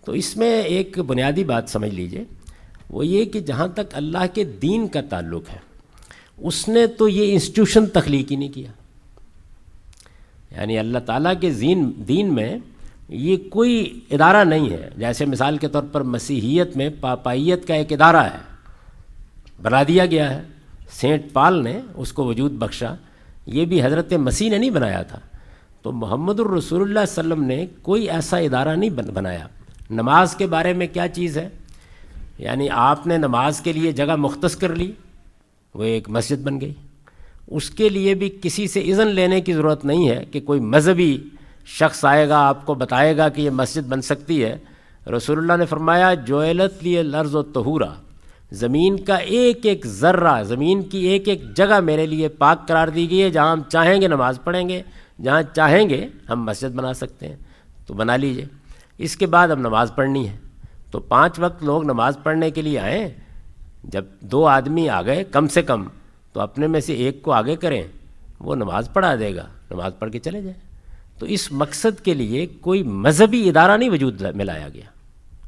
تو اس میں ایک بنیادی بات سمجھ لیجئے، وہ یہ کہ جہاں تک اللہ کے دین کا تعلق ہے، اس نے تو یہ انسٹیٹیوشن تخلیق ہی نہیں کیا. یعنی اللہ تعالیٰ کے دین میں یہ کوئی ادارہ نہیں ہے. جیسے مثال کے طور پر مسیحیت میں پاپائیت کا ایک ادارہ ہے، بنا دیا گیا ہے، سینٹ پال نے اس کو وجود بخشا. یہ بھی حضرت مسیح نے نہیں بنایا تھا. تو محمد الرسول اللہ صلی اللہ علیہ وسلم نے کوئی ایسا ادارہ نہیں بنایا. نماز کے بارے میں کیا چیز ہے؟ یعنی آپ نے نماز کے لیے جگہ مختص کر لی، وہ ایک مسجد بن گئی. اس کے لیے بھی کسی سے اذن لینے کی ضرورت نہیں ہے کہ کوئی مذہبی شخص آئے گا آپ کو بتائے گا کہ یہ مسجد بن سکتی ہے. رسول اللہ نے فرمایا جعلت لی الارض طہورا، زمین کا ایک ایک ذرہ، زمین کی ایک ایک جگہ میرے لیے پاک قرار دی گئی ہے. جہاں ہم چاہیں گے نماز پڑھیں گے، جہاں چاہیں گے ہم مسجد بنا سکتے ہیں. تو بنا لیجئے. اس کے بعد اب نماز پڑھنی ہے تو 5 وقت لوگ نماز پڑھنے کے لیے آئیں. جب 2 آدمی آ گئے کم سے کم تو اپنے میں سے ایک کو آگے کریں، وہ نماز پڑھا دے گا، نماز پڑھ کے چلے جائیں. تو اس مقصد کے لیے کوئی مذہبی ادارہ نہیں وجود میں لایا گیا،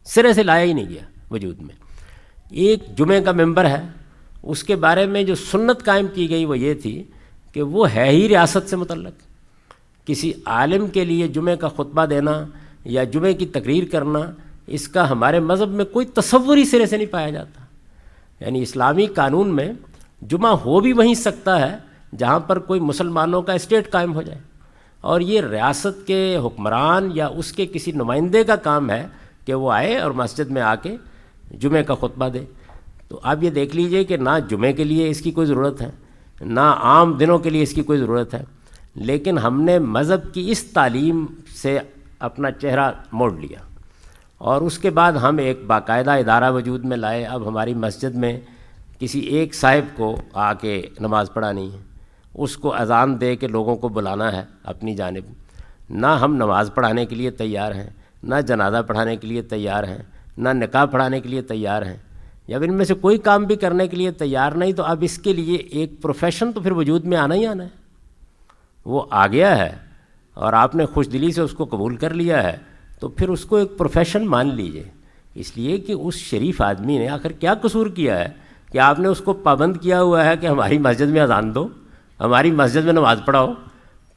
سرے سے لایا ہی نہیں گیا وجود میں. ایک جمعے کا ممبر ہے، اس کے بارے میں جو سنت قائم کی گئی وہ یہ تھی کہ وہ ہے ہی ریاست سے متعلق. کسی عالم کے لیے جمعے کا خطبہ دینا یا جمعے کی تقریر کرنا، اس کا ہمارے مذہب میں کوئی تصور ہی سرے سے نہیں پایا جاتا. یعنی اسلامی قانون میں جمعہ ہو بھی وہیں سکتا ہے جہاں پر کوئی مسلمانوں کا اسٹیٹ قائم ہو جائے، اور یہ ریاست کے حکمران یا اس کے کسی نمائندے کا کام ہے کہ وہ آئے اور مسجد میں آ کے جمعے کا خطبہ دے. تو آپ یہ دیکھ لیجئے کہ نہ جمعے کے لیے اس کی کوئی ضرورت ہے، نہ عام دنوں کے لیے اس کی کوئی ضرورت ہے. لیکن ہم نے مذہب کی اس تعلیم سے اپنا چہرہ موڑ لیا، اور اس کے بعد ہم ایک باقاعدہ ادارہ وجود میں لائے. اب ہماری مسجد میں کسی ایک صاحب کو آ کے نماز پڑھانی ہے، اس کو اذان دے کے لوگوں کو بلانا ہے اپنی جانب. نہ ہم نماز پڑھانے کے لیے تیار ہیں، نہ جنازہ پڑھانے کے لیے تیار ہیں، نہ نکاح پڑھانے کے لیے تیار ہیں، یا ان میں سے کوئی کام بھی کرنے کے لیے تیار نہیں. تو اب اس کے لیے ایک پروفیشن تو پھر وجود میں آنا ہی آنا ہے. وہ آ گیا ہے اور آپ نے خوش دلی سے اس کو قبول کر لیا ہے، تو پھر اس کو ایک پروفیشن مان لیجئے. اس لیے کہ اس شریف آدمی نے آخر کیا قصور کیا ہے کہ آپ نے اس کو پابند کیا ہوا ہے کہ ہماری مسجد میں اذان دو، ہماری مسجد میں نماز پڑھاؤ،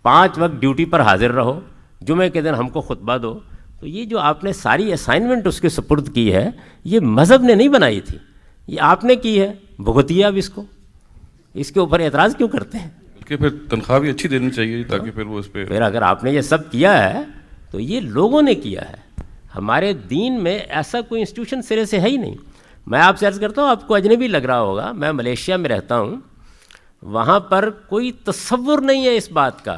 5 وقت ڈیوٹی پر حاضر رہو، جمعے کے دن ہم کو خطبہ دو. تو یہ جو آپ نے ساری اسائنمنٹ اس کے سپرد کی ہے، یہ مذہب نے نہیں بنائی تھی، یہ آپ نے کی ہے. بھگتیے اب اس کو، اس کے اوپر اعتراض کیوں کرتے ہیں؟ کہ پھر تنخواہ بھی اچھی دینی چاہیے تاکہ پھر وہ اس پہ پھر اگر آپ نے یہ سب کیا ہے تو یہ لوگوں نے کیا ہے. ہمارے دین میں ایسا کوئی انسٹیٹیوشن سرے سے ہے ہی نہیں. میں آپ سے عرض کرتا ہوں، آپ کو اجنبی لگ رہا ہوگا، میں ملیشیا میں رہتا ہوں، وہاں پر کوئی تصور نہیں ہے اس بات کا.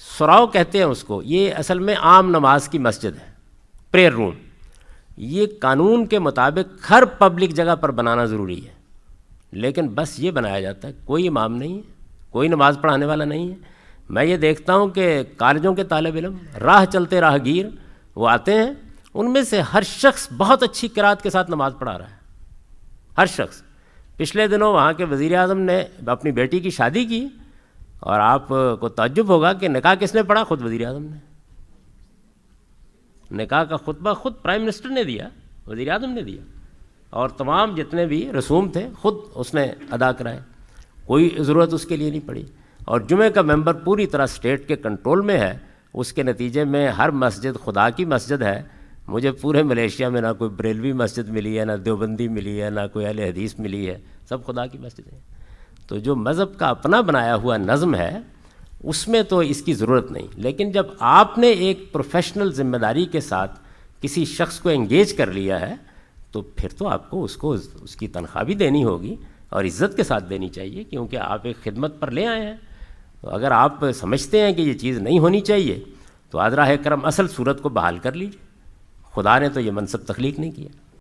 سراؤ کہتے ہیں اس کو، یہ اصل میں عام نماز کی مسجد ہے، پریئر روم. یہ قانون کے مطابق ہر پبلک جگہ پر بنانا ضروری ہے، لیکن بس یہ بنایا جاتا ہے. کوئی امام نہیں ہے، کوئی نماز پڑھانے والا نہیں ہے. میں یہ دیکھتا ہوں کہ کالجوں کے طالب علم، راہ چلتے راہ گیر وہ آتے ہیں، ان میں سے ہر شخص بہت اچھی قرات کے ساتھ نماز پڑھا رہا ہے، ہر شخص. پچھلے دنوں وہاں کے وزیر اعظم نے اپنی بیٹی کی شادی کی، اور آپ کو تعجب ہوگا کہ نکاح کس نے پڑھا؟ خود وزیر اعظم نے. نکاح کا خطبہ خود پرائم منسٹر نے دیا، وزیر اعظم نے دیا، اور تمام جتنے بھی رسوم تھے خود اس نے ادا کرائے. کوئی ضرورت اس کے لیے نہیں پڑی. اور جمعے کا ممبر پوری طرح اسٹیٹ کے کنٹرول میں ہے. اس کے نتیجے میں ہر مسجد خدا کی مسجد ہے. مجھے پورے ملیشیا میں نہ کوئی بریلوی مسجد ملی ہے، نہ دیوبندی ملی ہے، نہ کوئی اہل حدیث ملی ہے، سب خدا کی مسجد ہے. تو جو مذہب کا اپنا بنایا ہوا نظم ہے اس میں تو اس کی ضرورت نہیں. لیکن جب آپ نے ایک پروفیشنل ذمہ داری کے ساتھ کسی شخص کو انگیج کر لیا ہے تو پھر تو آپ کو اس کی تنخواہ بھی دینی ہوگی اور عزت کے ساتھ دینی چاہیے، کیونکہ آپ ایک خدمت پر لے آئے ہیں. تو اگر آپ سمجھتے ہیں کہ یہ چیز نہیں ہونی چاہیے تو آج راہ کرم اصل صورت کو بحال کر لیجیے. خدا نے تو یہ منصب تخلیق نہیں کیا.